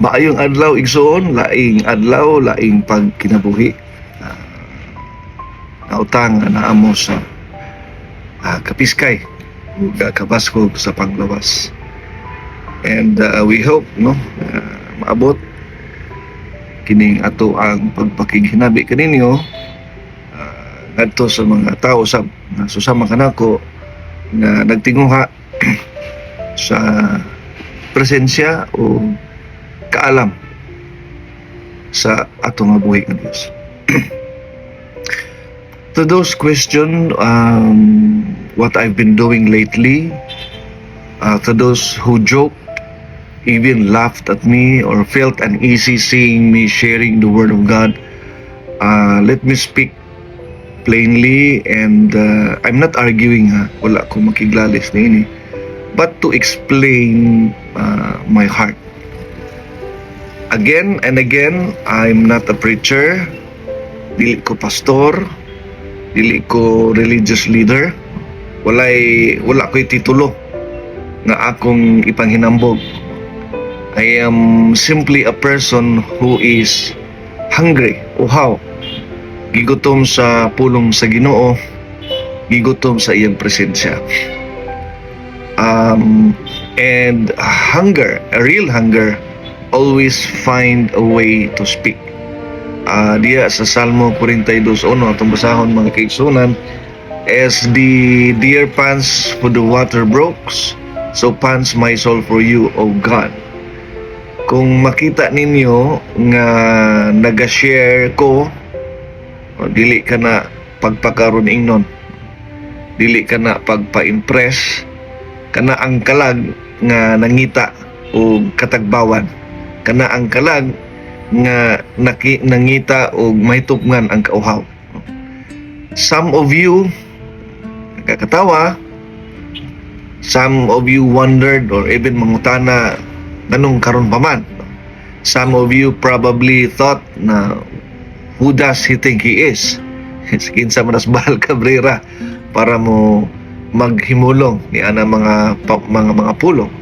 Maayong adlaw igsoon, laing adlaw, laing pagkinabuhi. Uh, Nautang nga naamo sa kapiskay ug kabaskog sa panglawas. And we hope maabot kining ato ang pagpakighinabi kaninyo ngadto sa mga tao sab na susama kanako nga nagtinguha sa presensya o kaalam sa ato nga buhi nga Dios. To those question what I've been doing lately, to those who joked, even laughed at me or felt uneasy seeing me sharing the Word of God, let me speak plainly, and I'm not arguing, wala akong makiglalis na ini, but to explain my heart. Again and again, I'm not a preacher, dili ko pastor, dili ko religious leader, wala ko'y titulo nga akong ipanghinambog. I am simply a person who is hungry, uhaw, gigutom sa pulong sa Ginoo, gigutom sa iyang presensya. And hunger, a real hunger, always find a way to speak. Diya sa Salmo 42:1 atong basahon mga kaigsunan, as the deer pants for the water brooks, so pants my soul for you, O God. Kung makita ninyo nga naga-share ko, dili ka na pagpakaroon ingnon, dili ka na pagpa-impress, kana ang kalag nga nangita o katagbawan, kana ang kalag nga nangita o mahitupngan ang kauhaw. Some of you nakakatawa, some of you wondered or even mangutana ganong karon pa man. Some of you probably thought na who does he think he is? Kinsa man as Bahal Cabrera para mo maghimulong ni ana mga pulong.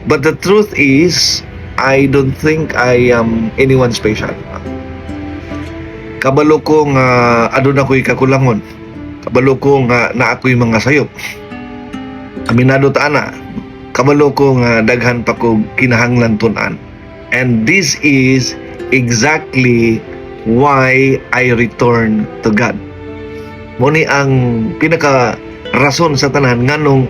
But the truth is, I don't think I am anyone special. Kabalo ko nga aduna ko'y kakulangon. Kabalo ko nga na ako'y mga sayop. Aminado ta ana. Kabalo ko nga daghan pa ko kinahanglan tun-an. And this is exactly why I return to God. Muni ang pinaka rason sa tanan nganong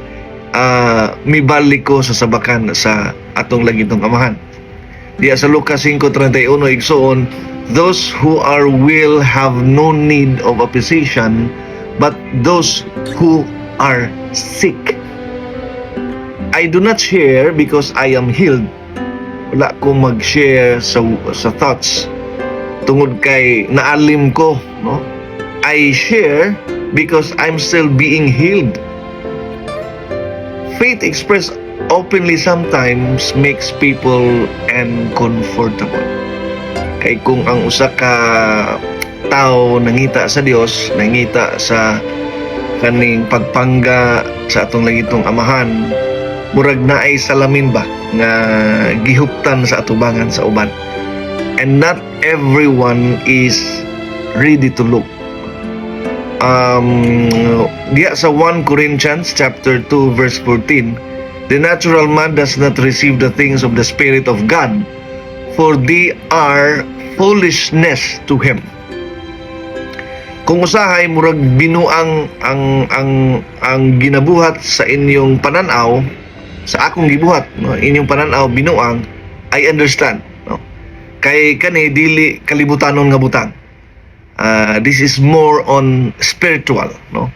mibalik ko sa sabakan sa atong lagitong amahan. Diya sa Lucas 5:31 igsoon, those who are will have no need of a physician, but those who are sick. I do not share because I am healed. Wala ko mag-share sa thoughts tungod kay naalim ko, no? I share because I'm still being healed. Faith expressed openly sometimes makes people uncomfortable. Kay kung ang usa ka tao nangita sa Dios, nangita sa kaning pagpangga sa atong langitong amahan, murag na ay salamin ba nga gihuptan sa atubangan sa uban. And not everyone is ready to look. Diya sa 1 Corinthians chapter 2 verse 14, the natural man does not receive the things of the Spirit of God, for they are foolishness to him. Kung usahay murag binuang ang ginabuhat sa inyong pananaw, sa akong gibuhat, no, inyong pananaw binuang, I understand, no? Kay kani dili kalibutanon nga butang. This is more on spiritual, no?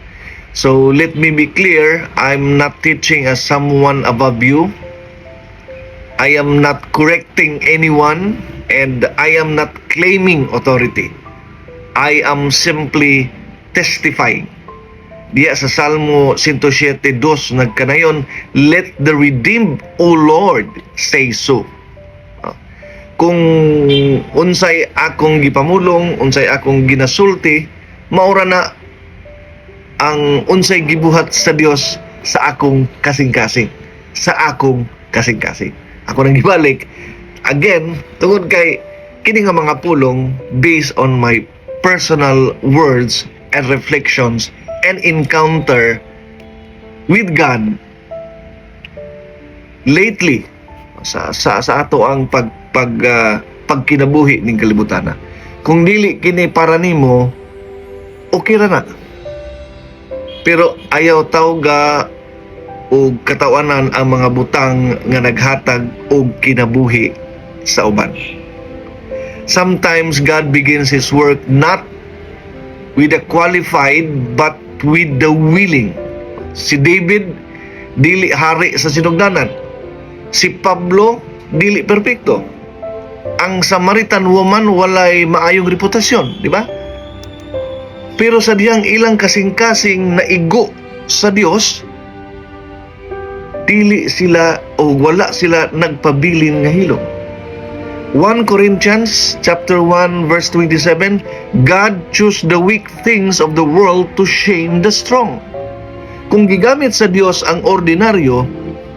So let me be clear, I'm not teaching as someone above you. I am not correcting anyone, and I am not claiming authority. I am simply testifying. Diya sa Salmo 107:2 nagkanayon, let the redeemed, O Lord, say so. Kung unsay akong gipamulong, unsay akong ginasulti, maura na ang unsay gibuhat sa Dios sa akong kasing-kasing, sa akong kasing-kasing. Ako nang gibalik, Again, tungod kay kini nga mga pulong based on my personal words and reflections and encounter with God lately sa ato ang pagkinabuhi ning kalibutan. Kung dili kini para nimo, okay ra na. Pero ayaw tawga o katawanan ang mga butang nga naghatag og kinabuhi sa uban. Sometimes God begins His work not with the qualified but with the willing. Si David dili hari sa sinugdanan. Si Pablo dili perpekto. Ang Samaritan woman walay maayong reputasyon, di ba? Pero sa diyang ilang kasing-kasing na igo sa Dios, dili sila o wala sila nagpabilin nga hilom. 1 Corinthians chapter 1 verse 27, God chose the weak things of the world to shame the strong. Kung gigamit sa Dios ang ordinaryo,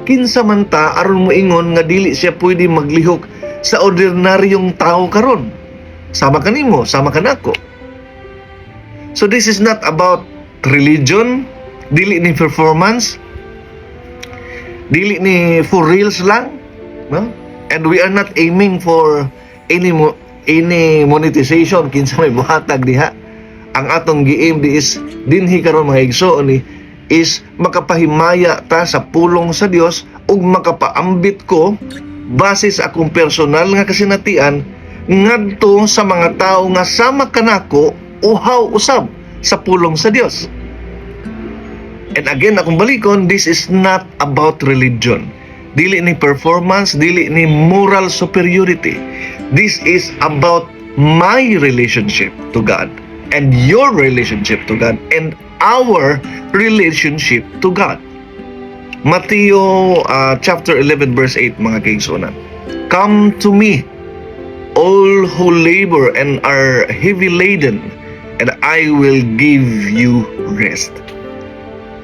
kinsa man ta aron moingon nga dili siya pwede maglihok sa ordinaryong tao karon. Sama kanimo, sama kanako. So this is not about religion, dili ni performance, dili ni for reals lang, no? And we are not aiming for any monetization kinsa may buhatag diha. Ang atong gi-aim di is dinhi karon mga igsoon ni is makapahimaya ta sa pulong sa Dios ug makapaambit ko base sa akong personal nga kasinatian ngadto sa mga tawo nga sama kanako uhaw usab sa pulong sa Dios. And again, akong balikon, this is not about religion. Dili ni performance, dili ni moral superiority. This is about my relationship to God and your relationship to God and our relationship to God. Mateo chapter 11 verse 8, mga kaigsunan. Come to me, all who labor and are heavy laden, and I will give you rest.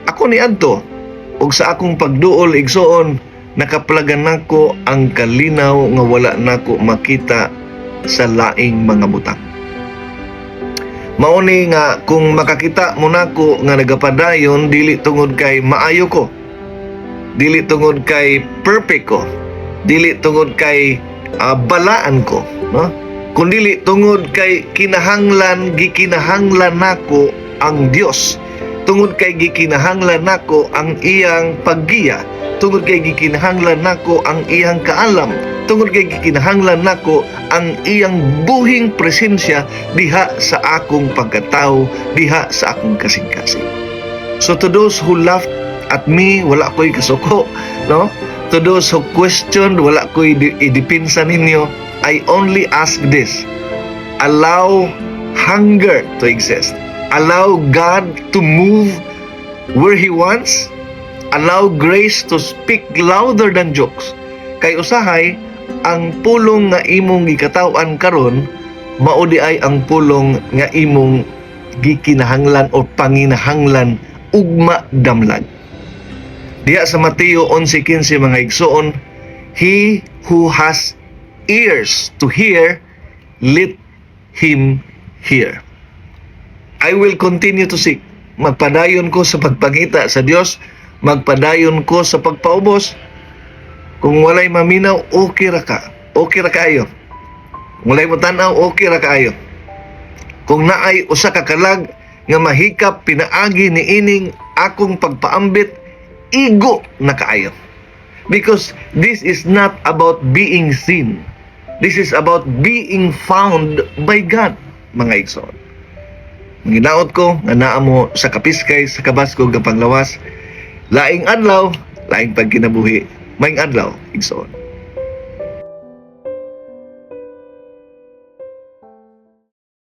Ako ni adto, ug sa akong pagduol igsoon, nakaplagan nako ang kalinaw nga wala nako makita sa laing mga butang. Mauni nga kung makakita mo nako nga nagapadayon dili tungod kay maayo ko, dili tungod kay perfect ko, dili tungod kay balaan ko, no? Kundili tungod kay gikinahanglan nako ang Dios, tungod kay gikinahanglan nako ang iyang paggiya, tungod kay gikinahanglan nako ang iyang kaalam, tungod kay gikinahanglan nako ang iyang buhing presensya diha sa akong pagkatao, diha sa akong kasing-kasing. So to those who laughed at me, wala ko'y kasuko, no? To those who questioned, wala ko'y idipinsa ninyo. I only ask this: allow hunger to exist. Allow God to move where He wants. Allow grace to speak louder than jokes. Kay usahay, ang pulong nga imong gikatawan karon, maudi ay ang pulong nga imong gikinahanglan o panginahanglan ugma damlag. Diya sa Mateo 11:15, mga igsoon, he who has ears to hear, let him hear. I will continue to seek. Magpadayon ko sa pagpangita sa Dios, magpadayon ko sa pagpaubos. Kung walay maminaw, okay ra ka. Okay ra kaayo. Kung walay mo tanaw, okay ra kaayo. Kung naay usa ka kalag nga mahikap pinaagi ni ining akong pagpaambit, igo na kaayo. Because this is not about being seen. This is about being found by God, mga igsoon. Ginaot ko nga naa mo sa kapiskay sa kabaskog nga panglawas. Laing adlaw, laing pagkinabuhi. Maing adlaw, igsoon.